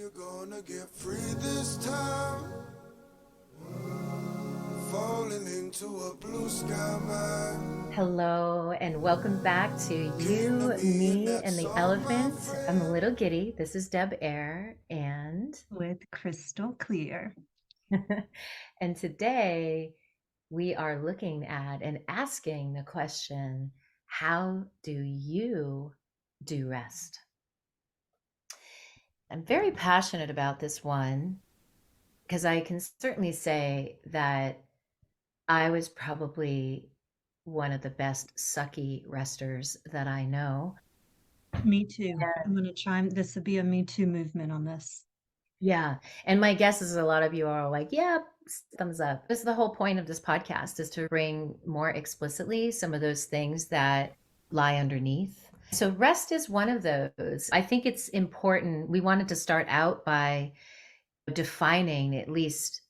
you gonna get free this time? Falling into a blue sky mind. Hello, and welcome back to Came to You, me and Me, and that's the all my Elephant. I'm a friend. little giddy. This is Deb Air, and with crystal clear. and today we are looking at and asking the question, how do you do rest? I'm very passionate about this one because I can certainly say that I was probably one of the best sucky resters that I know. Me too. I'm going to chime. This will be a Me Too movement on this. Yeah. And my guess is a lot of you are like, yeah, thumbs up. This is the whole point of this podcast is to bring more explicitly some of those things that lie underneath. So rest is one of those. I think it's important. We wanted to start out by defining, at least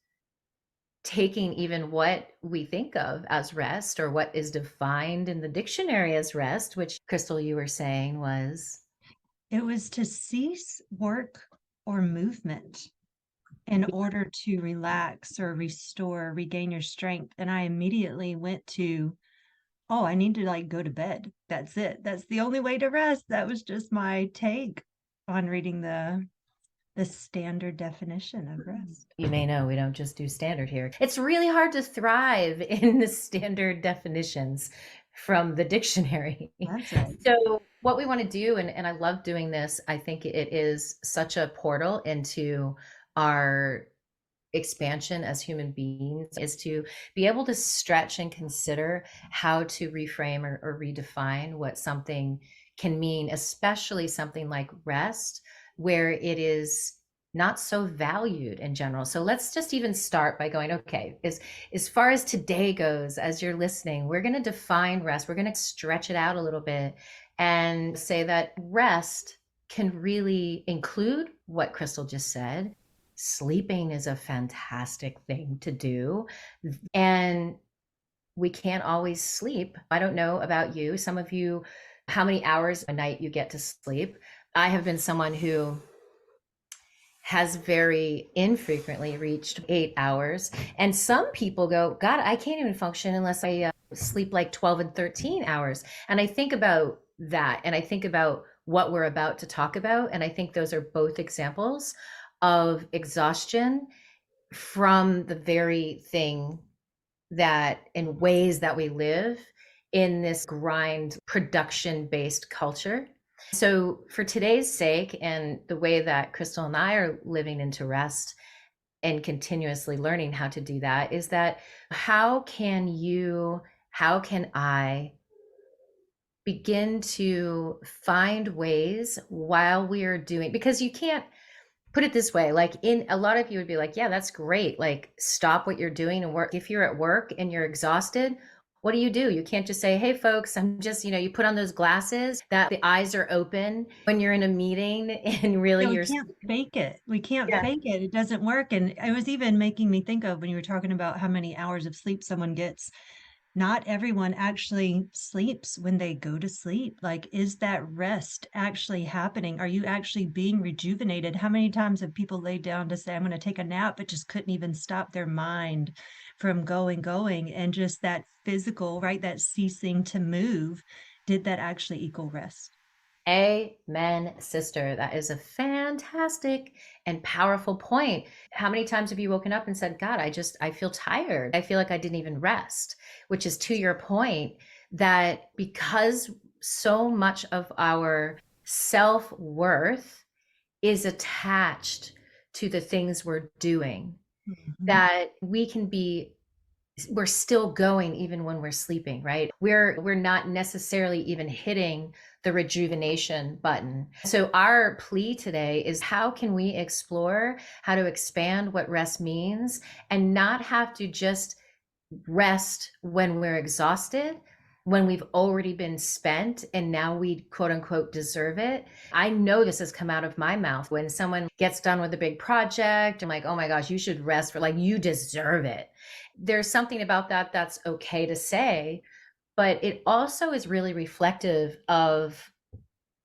taking even what we think of as rest or what is defined in the dictionary as rest, which Crystal, you were saying was. It was to cease work or movement in order to relax or restore, regain your strength. And I immediately went to, oh, I need to like go to bed. That's it. That's the only way to rest. That was just my take on reading the standard definition of rest. You may know we don't just do standard here. It's really hard to thrive in the standard definitions from the dictionary. That's right. So, what we want to do, and I love doing this, I think it is such a portal into our expansion as human beings, is to be able to stretch and consider how to reframe or redefine what something can mean, especially something like rest, where it is not so valued in general. So let's just even start by going, okay, as far as today goes, as you're listening, we're going to define rest. We're going to stretch it out a little bit and say that rest can really include what Crystal just said. Sleeping is a fantastic thing to do. And we can't always sleep. I don't know about you. Some of you, how many hours a night you get to sleep. I have been someone who has very infrequently reached 8 hours. And some people go, God, I can't even function unless I sleep like 12 and 13 hours. And I think about that and I think about what we're about to talk about. And I think those are both examples of exhaustion from the very thing that in ways that we live in this grind production based culture. So, for today's sake, and the way that Crystal and I are living into rest and continuously learning how to do that, is that how can you, how can I begin to find ways while we are doing, because you can't put it this way, like in a lot of you would be like, yeah, that's great. Like stop what you're doing and work. If you're at work and you're exhausted, what do? You can't just say, hey folks, I'm just, you put on those glasses that the eyes are open when you're in a meeting and really Yeah, we you're. can't fake it. We can't Yeah. fake it. It doesn't work. And it was even making me think of when you were talking about how many hours of sleep someone gets. Not everyone actually sleeps when they go to sleep. Like, is that rest actually happening? Are you actually being rejuvenated? How many times have people laid down to say, I'm going to take a nap, but just couldn't even stop their mind from going? And just that physical, right? That ceasing to move, did that actually equal rest? Amen, sister. That is a fantastic and powerful point. How many times have you woken up and said, God, I feel tired. I feel like I didn't even rest, which is to your point that because so much of our self worth is attached to the things we're doing, Mhm. that we're still going even when we're sleeping, right? We're not necessarily even hitting the rejuvenation button. So our plea today is how can we explore how to expand what rest means and not have to just rest when we're exhausted, when we've already been spent and now we quote unquote deserve it. I know this has come out of my mouth when someone gets done with a big project. I'm like, oh my gosh, you should rest, for like, you deserve it. There's something about that that's okay to say, but it also is really reflective of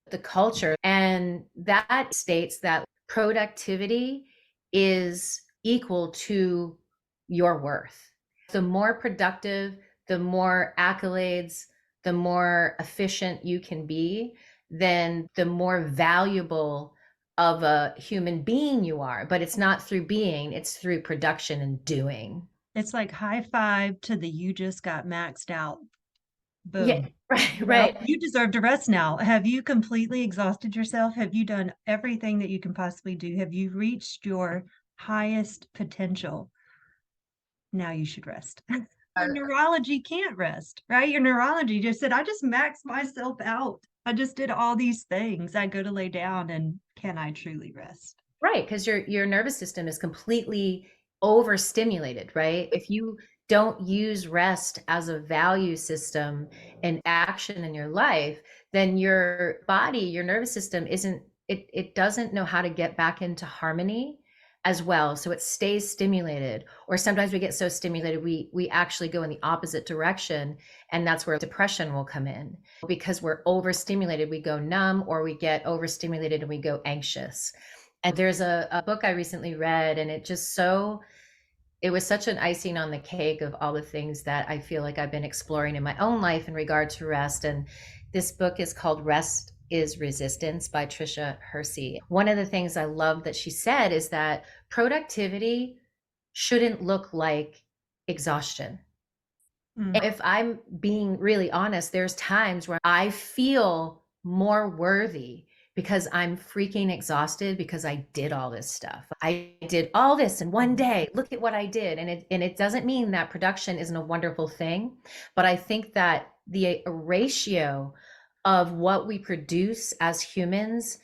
the culture. And that states that productivity is equal to your worth. The more productive, the more accolades, the more efficient you can be, then the more valuable of a human being you are. But it's not through being, it's through production and doing. It's like high five to the you just got maxed out. Yeah, Boom. right, You know, right. you deserve to rest now. Have you completely exhausted yourself? Have you done everything that you can possibly do? Have you reached your highest potential? Now you should rest. Your neurology can't rest, right? Your neurology just said, I just maxed myself out. I just did all these things. I go to lay down and can I truly rest? Right, because your nervous system is completely overstimulated, right? If you don't use rest as a value system and action in your life, then your body, your nervous system isn't it doesn't know how to get back into harmony as well. So it stays stimulated. Or sometimes we get so stimulated we actually go in the opposite direction, and that's where depression will come in. Because we're overstimulated, we go numb, or we get overstimulated and we go anxious. And there's a book I recently read, and it was such an icing on the cake of all the things that I feel like I've been exploring in my own life in regard to rest. And this book is called Rest is Resistance by Tricia Hersey. One of the things I love that she said is that productivity shouldn't look like exhaustion. Mm. If I'm being really honest, there's times where I feel more worthy because I'm freaking exhausted because I did all this stuff. I did all this in one day. Look at what I did. And it doesn't mean that production isn't a wonderful thing, but I think that the ratio of what we produce as humans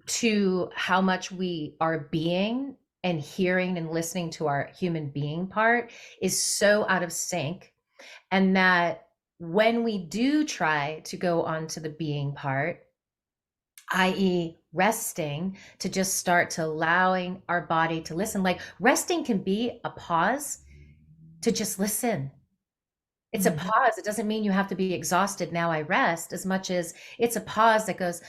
to how much we are being and hearing and listening to our human being part is so out of sync. And that when we do try to go on to the being part, i.e., resting, to just start to allowing our body to listen, like resting can be a pause to just listen. It's a Mhm. pause. It doesn't mean you have to be exhausted. Now I rest, as much as it's a pause that goes,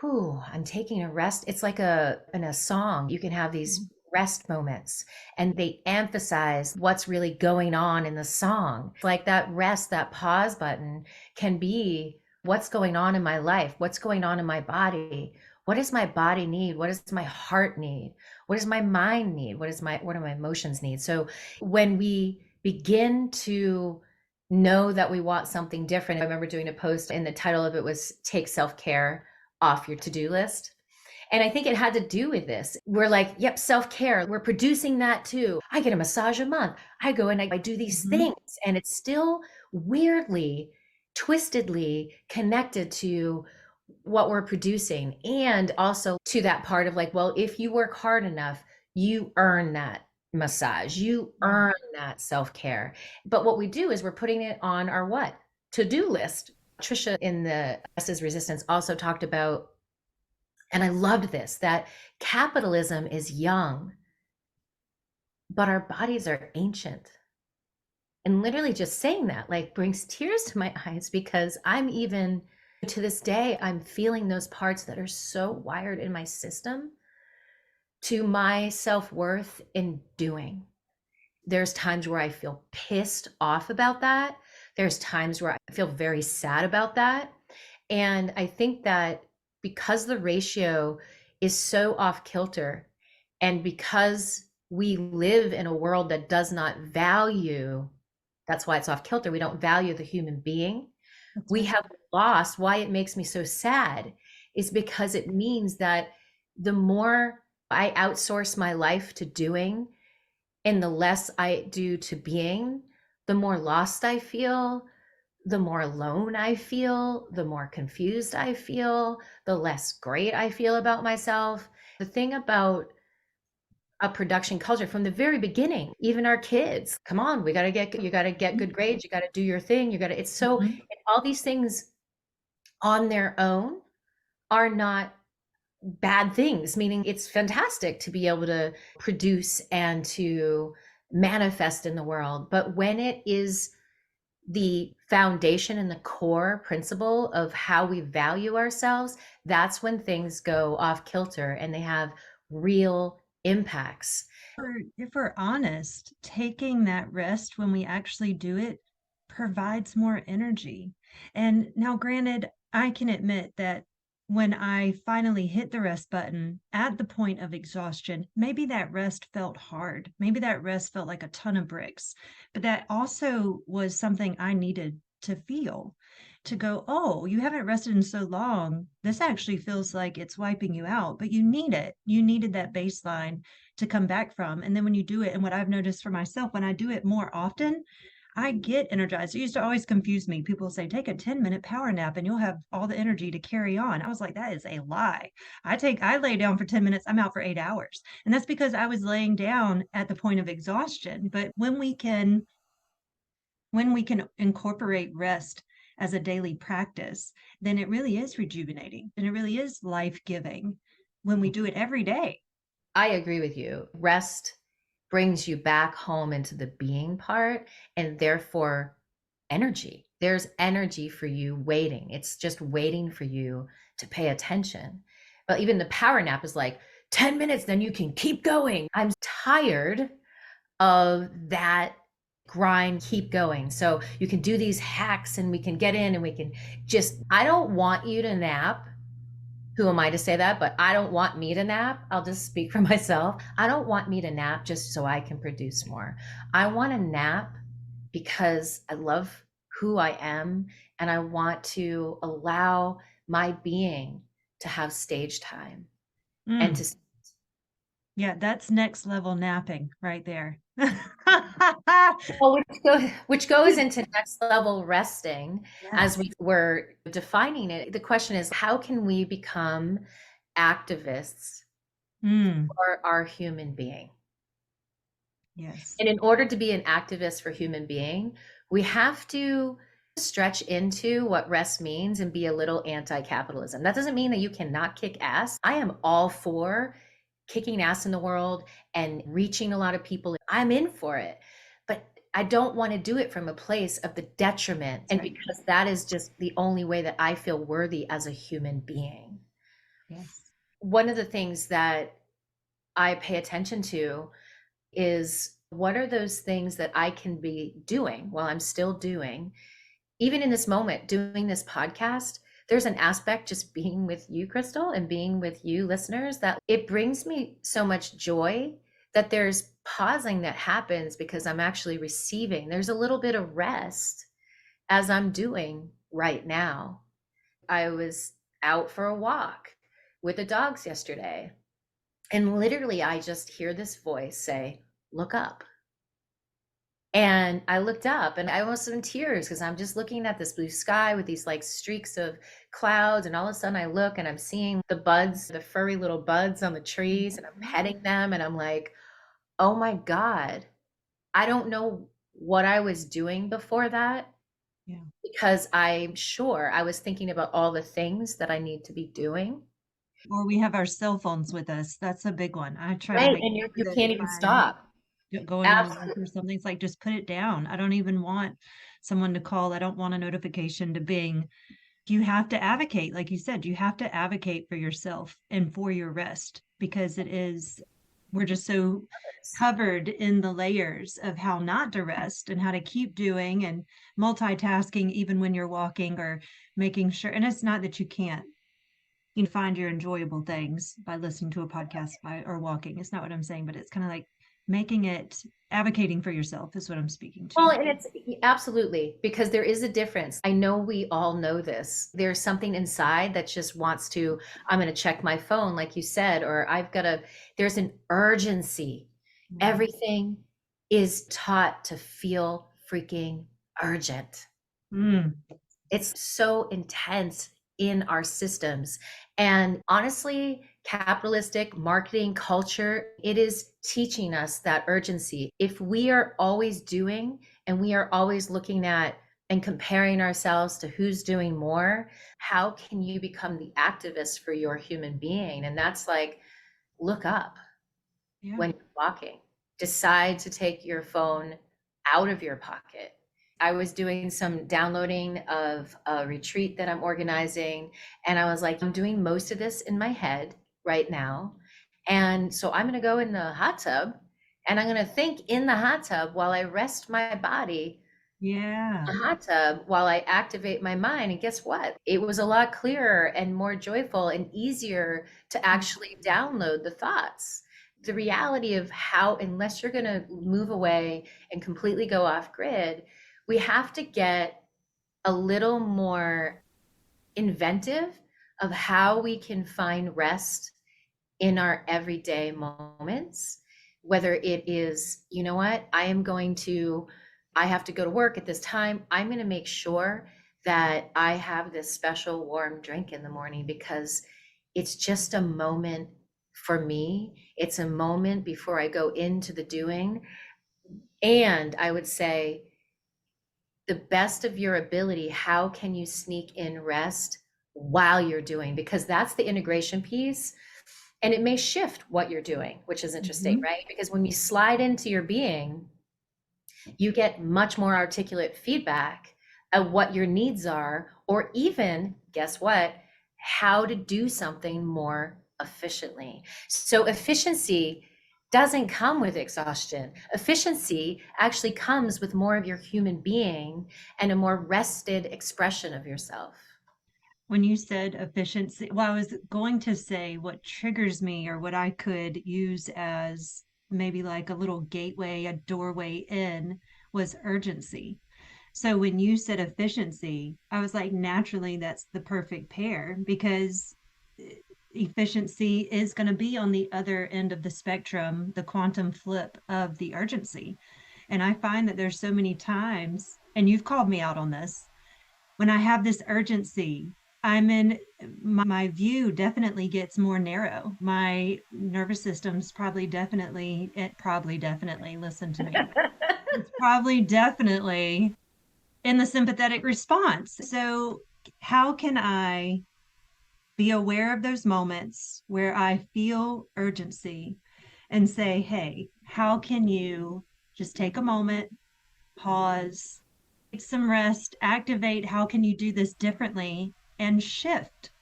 whew, I'm taking a rest. It's like in a song, you can have these rest moments and they emphasize what's really going on in the song. Like that rest, that pause button can be what's going on in my life, what's going on in my body. What does my body need? What does my heart need? What does my mind need? What do my emotions need? So when we begin to know that we want something different, I remember doing a post and the title of it was Take Self-Care Off Your To-Do List. And I think it had to do with this. We're like, yep, self-care. We're producing that too. I get a massage a month. I go and I do these things. And it's still weirdly, twistedly connected to what we're producing. And also to that part of like, well, if you work hard enough, you earn that massage, you earn that self-care. But what we do is we're putting it on our what? To-do list. Tricia in the Rest is Resistance also talked about, and I loved this, that capitalism is young, but our bodies are ancient. And literally just saying that like brings tears to my eyes, because I'm even to this day, I'm feeling those parts that are so wired in my system to my self-worth in doing. There's times where I feel pissed off about that. There's times where I feel very sad about that. And I think that because the ratio is so off kilter, and because we live in a world that does not value, that's why it's off kilter, we don't value the human being. We have lost. Why it makes me so sad is because it means that the more I outsource my life to doing and the less I do to being, the more lost I feel, the more alone I feel, the more confused I feel, the less great I feel about myself. The thing about a production culture from the very beginning, even our kids, come on, you got to get good grades, you got to do your thing, it's so, and all these things on their own are not bad things, meaning it's fantastic to be able to produce and to manifest in the world. But when it is the foundation and the core principle of how we value ourselves, that's when things go off kilter and they have real impacts. If we're honest, taking that rest when we actually do it provides more energy. And now, granted, I can admit that when I finally hit the rest button at the point of exhaustion, maybe that rest felt hard. Maybe that rest felt like a ton of bricks, but that also was something I needed to feel, to go, oh, you haven't rested in so long. This actually feels like it's wiping you out, but you need it. You needed that baseline to come back from. And then when you do it, and what I've noticed for myself, when I do it more often, I get energized. It used to always confuse me. People say, take a 10-minute power nap and you'll have all the energy to carry on. I was like, that is a lie. I lay down for 10 minutes, I'm out for 8 hours. And that's because I was laying down at the point of exhaustion. But when we can incorporate rest as a daily practice, then it really is rejuvenating and it really is life-giving when we do it every day. I agree with you. Rest brings you back home into the being part and therefore energy. There's energy for you waiting. It's just waiting for you to pay attention. But even the power nap is like 10 minutes, then you can keep going. I'm tired of that grind, keep going. So you can do these hacks and we can get in and we can just, I don't want you to nap. Who am I to say that? But I don't want me to nap. I'll just speak for myself. I don't want me to nap just so I can produce more. I want to nap because I love who I am and I want to allow my being to have stage time and Mm. to Yeah, that's next level napping right there. well, which goes into next level resting as Yes. we were defining it. The question is, how can we become activists Mm, for our human being? yes. And in order to be an activist for human being, we have to stretch into what rest means and be a little anti-capitalism. That doesn't mean that you cannot kick ass. I am all for kicking ass in the world and reaching a lot of people. I'm in for it. But I don't want to do it from a place of the detriment. And Right. because that is just the only way that I feel worthy as a human being. Yes. One of the things that I pay attention to is what are those things that I can be doing while I'm still doing, even in this moment, doing this podcast. There's an aspect just being with you, Crystal, and being with you, listeners, that it brings me so much joy that there's pausing that happens because I'm actually receiving. There's a little bit of rest as I'm doing right now. I was out for a walk with the dogs yesterday, and literally, I just hear this voice say, look up. And I looked up and I almost was in tears because I'm just looking at this blue sky with these like streaks of clouds. And all of a sudden I look and I'm seeing the buds, the furry little buds on the trees, and I'm petting them. And I'm like, oh my God, I don't know what I was doing before that Yeah. because I'm sure I was thinking about all the things that I need to be doing. Or we have our cell phones with us. That's a big one. I try to Right. make And sure you that can't if even I'm stop. going on a walk or something, it's like just put it down. I don't even want someone to call. I don't want a notification to bing. You have to advocate, like you said, you have to advocate for yourself and for your rest because we're just so covered in the layers of how not to rest and how to keep doing and multitasking even when you're walking or making sure. And it's not that you can't, find your enjoyable things by listening to a podcast or walking. It's not what I'm saying, but it's kind of like making it advocating for yourself is what I'm speaking to. Well, and it's absolutely because there is a difference. I know we all know this. There's something inside that just wants to, I'm going to check my phone, like you said, or there's an urgency. Everything is taught to feel freaking urgent. Mm, It's so intense in our systems. And honestly, capitalistic marketing culture, it is teaching us that urgency. If we are always doing and we are always looking at and comparing ourselves to who's doing more, how can you become the activist for your human being? And that's like, look up yeah. when you're walking. Decide to take your phone out of your pocket. I was doing some downloading of a retreat that I'm organizing, and I was like, I'm doing most of this in my head right now. And so I'm going to go in the hot tub and I'm going to think in the hot tub while I rest my body Yeah. in the hot tub while I activate my mind. And guess what? It was a lot clearer and more joyful and easier to actually download the thoughts. The reality of how, unless you're going to move away and completely go off grid, we have to get a little more inventive of how we can find rest in our everyday moments, whether it is, you know what, I have to go to work at this time. I'm going to make sure that I have this special warm drink in the morning because it's just a moment for me. It's a moment before I go into the doing. And I would say, the best of your ability, how can you sneak in rest while you're doing? Because that's the integration piece. And it may shift what you're doing, which is interesting, Mhm. right? Because when you slide into your being, you get much more articulate feedback of what your needs are, or even, guess what, how to do something more efficiently. So efficiency doesn't come with exhaustion. Efficiency actually comes with more of your human being and a more rested expression of yourself. When you said efficiency, well, I was going to say what triggers me or what I could use as maybe like a little gateway, a doorway in was urgency. So when you said efficiency, I was like, naturally, that's the perfect pair because efficiency is going to be on the other end of the spectrum, the quantum flip of the urgency. And I find that there's so many times, and you've called me out on this, when I have this urgency, I'm in my view definitely gets more narrow. My nervous system's probably definitely, listen to me. It's probably definitely in the sympathetic response. So, how can I be aware of those moments where I feel urgency and say, hey, how can you just take a moment, pause, take some rest, activate? How can you do this differently and shift?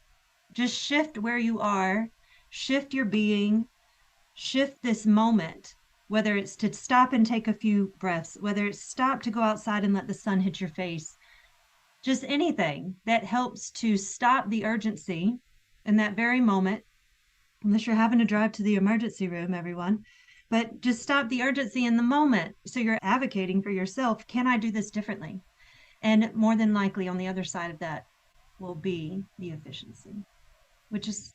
Just shift where you are, shift your being, shift this moment, whether it's to stop and take a few breaths, whether it's stop to go outside and let the sun hit your face, just anything that helps to stop the urgency in that very moment, unless you're having to drive to the emergency room, everyone. But just stop the urgency in the moment. So you're advocating for yourself. Can I do this differently? And more than likely, on the other side of that will be the efficiency, which is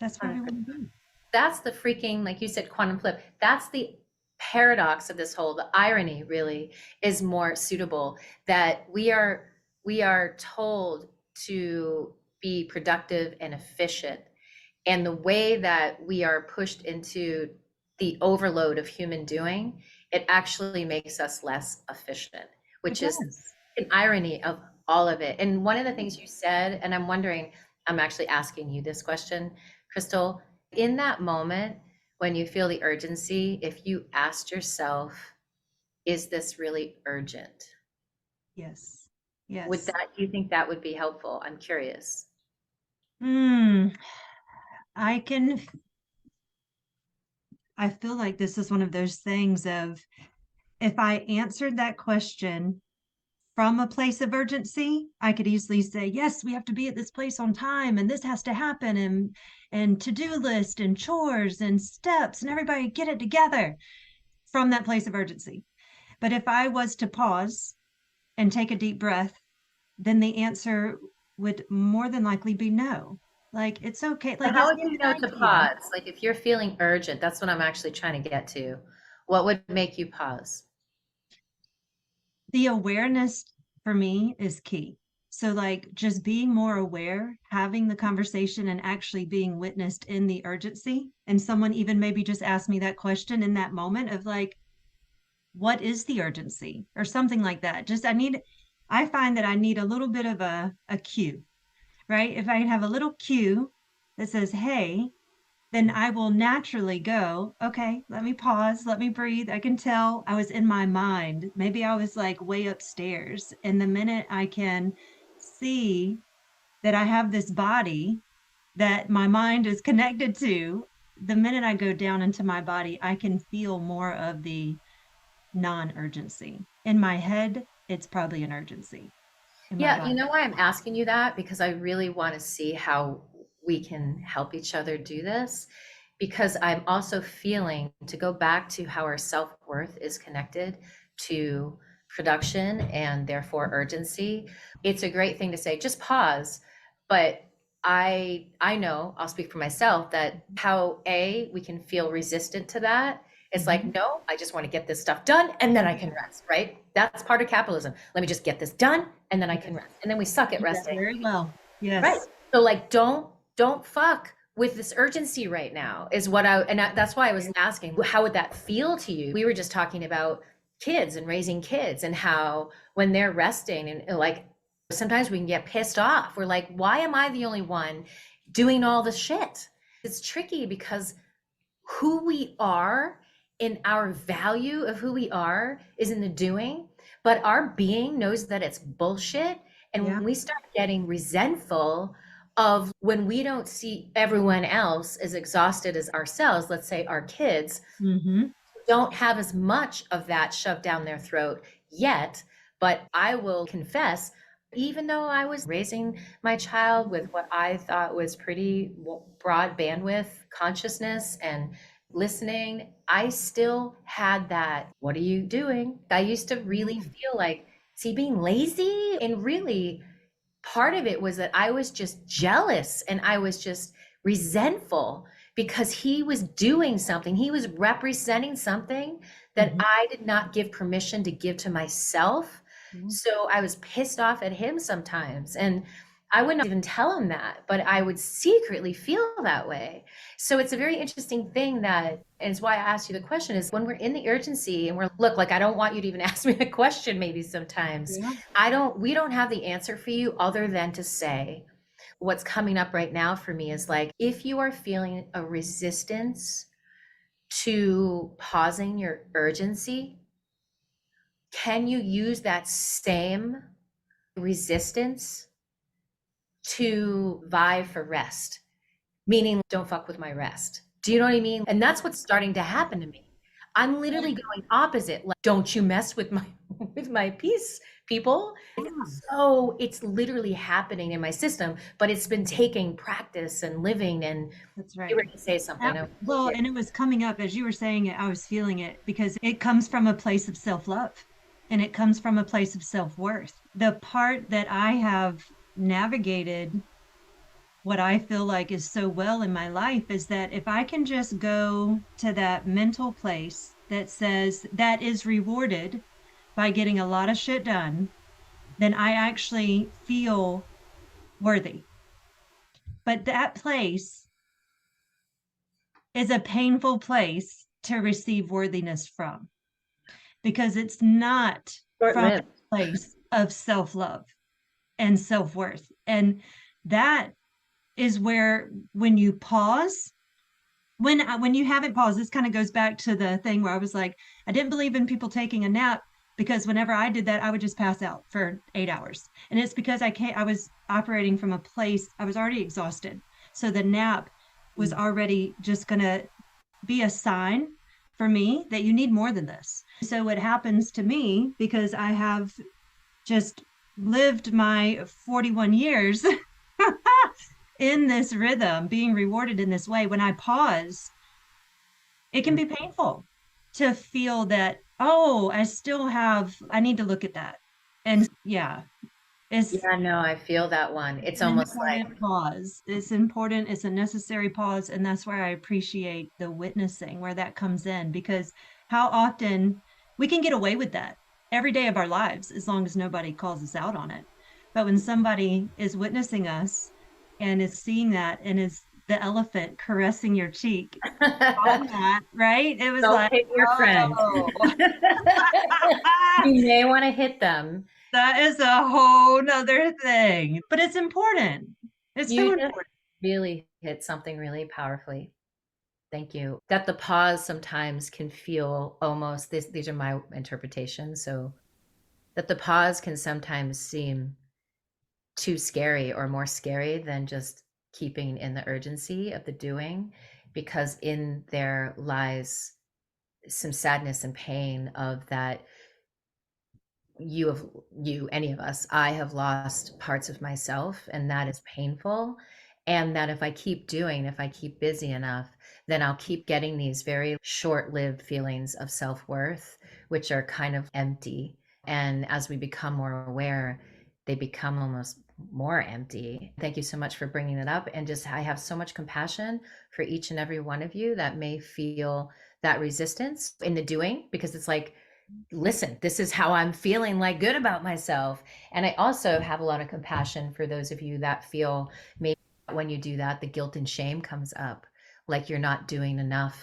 that's where we want to be. That's the freaking, like you said, quantum flip. That's the paradox of this whole, the irony really is more suitable, that we are told to be productive and efficient. And the way that we are pushed into the overload of human doing, it actually makes us less efficient, It which is does. an irony of all of it. And one of the things you said, and I'm wondering, I'm actually asking you this question, Crystal, in that moment when you feel the urgency, if you asked yourself, is this really urgent? Yes. Would Yes. that, do you think that would be helpful? I'm curious. Hmm. I can, I feel like this is one of those things of if I answered that question from a place of urgency, I could easily say, yes, we have to be at this place on time and this has to happen and to-do list and chores and steps and everybody get it together from that place of urgency. But if I was to pause and take a deep breath, then the answer would more than likely be no. Like it's okay. So Like how it's would a you good know to idea. pause? Like if you're feeling urgent, that's what I'm actually trying to get to. What would make you pause? The awareness for me is key. So, like, just being more aware, having the conversation and actually being witnessed in the urgency. And someone even maybe just asked me that question in that moment of like, what is the urgency or something like that? Just, I find that I need a little bit of a cue, right? If I have a little cue that says, hey, then I will naturally go, okay, let me pause, let me breathe. I can tell I was in my mind. Maybe I was like way upstairs. And the minute I can see that I have this body that my mind is connected to, the minute I go down into my body, I can feel more of the non-urgency. In my head, it's probably an urgency. In my Yeah, you body. know why I'm asking you that? Because I really want to see how we can help each other do this. Because I'm also feeling, to go back to how our self-worth is connected to production and therefore urgency. It's a great thing to say, just pause. But I know, I'll speak for myself, that how we can feel resistant to that. It's like, Mhm. no, I just want to get this stuff done and then I can rest, right? That's part of capitalism. Let me just get this done and then I can rest. And then we suck at You did that resting. very well. Right. Yes. So like, don't fuck with this urgency right now is what that's why I was asking, how would that feel to you? We were just talking about kids and raising kids and how when they're resting and like sometimes we can get pissed off. We're like, why am I the only one doing all the shit? It's tricky because who we are in our value of who we are is in the doing, but our being knows that it's bullshit. And Yeah. when we start getting resentful of when we don't see everyone else as exhausted as ourselves, let's say our kids Mm-hmm. don't have as much of that shoved down their throat yet. But I will confess, even though I was raising my child with what I thought was pretty broad bandwidth consciousness and listening, I still had that, what are you doing? I used to really feel like, is he being lazy? And really, part of it was that I was just jealous and I was just resentful because he was doing something. He was representing something that Mm-hmm. I did not give permission to give to myself. Yeah. So I was pissed off at him sometimes. And I wouldn't even tell him that, but I would secretly feel that way. So it's a very interesting thing that, and it's why I asked you the question is when we're in the urgency and we're, look, like, I don't want you to even ask me the question maybe sometimes. Yeah. We don't have the answer for you other than to say, what's coming up right now for me is like, if you are feeling a resistance to pausing your urgency, can you use that same resistance to vie for rest? Meaning, don't fuck with my rest. Do you know what I mean? And that's what's starting to happen to me. I'm literally going opposite. Like, don't you mess with my with my peace, people. So it's literally happening in my system, but it's been taking practice and living. And That's you right. were going to say something. Well, and it was coming up as you were saying it, I was feeling it because it comes from a place of self-love and it comes from a place of self-worth. The part that I have navigated what I feel like is so well in my life is that if I can just go to that mental place that says that is rewarded by getting a lot of shit done, then I actually feel worthy. But that place is a painful place to receive worthiness from because it's not Short from lived. a place of self-love and self-worth. And that is where when you pause, when you haven't paused, this kind of goes back to the thing where I was like, I didn't believe in people taking a nap because whenever I did that, I would just pass out for 8 hours. And it's because I was operating from a place, I was already exhausted. So the nap was already just going to be a sign for me that you need more than this. So what happens to me, because I have just lived my 41 years in this rhythm, being rewarded in this way, when I pause, it can be painful to feel that, oh, I need to look at that. And yeah, it's Yeah, no, I feel that one. It's an almost like, important pause. It's important. It's a necessary pause. And that's where I appreciate the witnessing, where that comes in, because how often we can get away with that every day of our lives, as long as nobody calls us out on it. But when somebody is witnessing us and is seeing that and is the elephant caressing your cheek on that, right? It was don't like, hit your friend. oh, You may want to hit them. that is a whole nother thing. But it's important. It's so You just important. really hit something really powerfully. Thank you. That the pause sometimes can feel almost these are my interpretations. So that the pause can sometimes seem too scary or more scary than just keeping in the urgency of the doing, because in there lies some sadness and pain of that any of us, I have lost parts of myself, and that is painful. And that if I keep doing, if I keep busy enough, then I'll keep getting these very short-lived feelings of self-worth, which are kind of empty. And as we become more aware, they become almost more empty. Thank you so much for bringing that up. And just, I have so much compassion for each and every one of you that may feel that resistance in the doing, because it's like, listen, this is how I'm feeling like good about myself. And I also have a lot of compassion for those of you that feel maybe when you do that, the guilt and shame comes up, like you're not doing enough.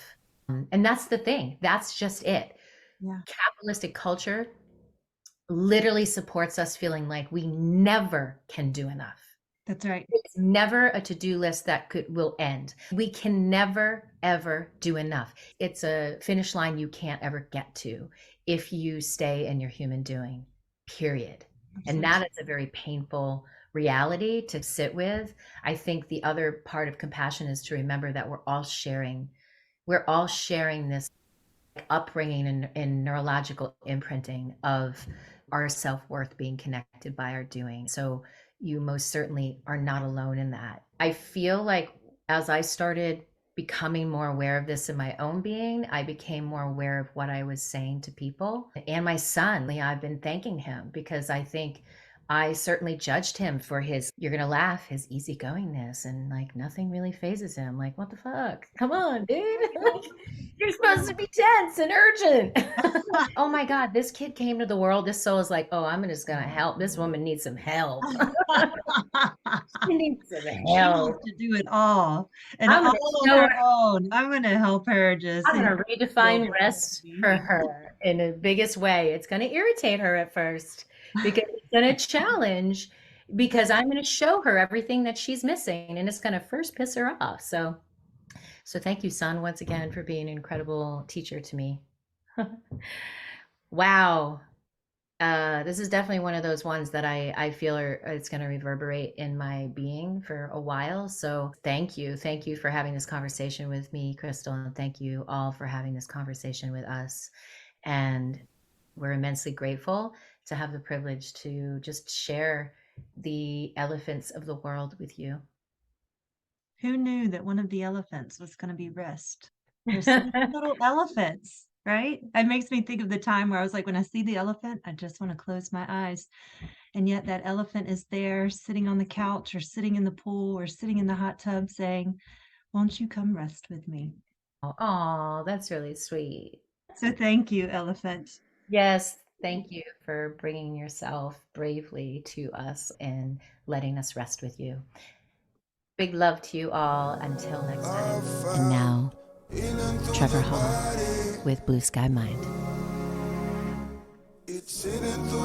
And that's the thing. That's just it. Yeah. Capitalistic culture literally supports us feeling like we never can do enough. That's right. It's never a to-do list that will end. We can never, ever do enough. It's a finish line you can't ever get to if you stay in your human doing, period. And that is a very painful reality to sit with. I think the other part of compassion is to remember that we're all sharing this upbringing and neurological imprinting of our self-worth being connected by our doing. So you most certainly are not alone in that. I feel like as I started becoming more aware of this in my own being, I became more aware of what I was saying to people. And my son, I've been thanking him, because I think I certainly judged him for his, you're going to laugh, his easygoingness, and like nothing really phases him. Like, what the fuck? Come on, dude. You're supposed to be tense and urgent. Oh my God, this kid came to the world. This soul is like, oh, I'm just going to help. This woman needs some help. She needs some She help. wants to do it all, and I'm gonna all show on her her. own. I'm going to help her just. I'm going to redefine rest for her in the biggest way. It's going to irritate her at first, because it's going to challenge, because I'm going to show her everything that she's missing, and it's going to first piss her off. So thank you, son, once again, for being an incredible teacher to me. Wow. This is definitely one of those ones that I feel it's going to reverberate in my being for a while. So thank you for having this conversation with me, Crystal, and thank you all for having this conversation with us. And we're immensely grateful to have the privilege to just share the elephants of the world with you. Who knew that one of the elephants was going to be rest? There's little elephants, right? It makes me think of the time where I was like, when I see the elephant, I just want to close my eyes. And yet that elephant is there sitting on the couch or sitting in the pool or sitting in the hot tub saying, won't you come rest with me? Oh, that's really sweet. So thank you, elephant. Yes, thank you for bringing yourself bravely to us and letting us rest with you. Big love to you all. Until next time. And now, Trevor Hall with Blue Sky Mind. It's hidden through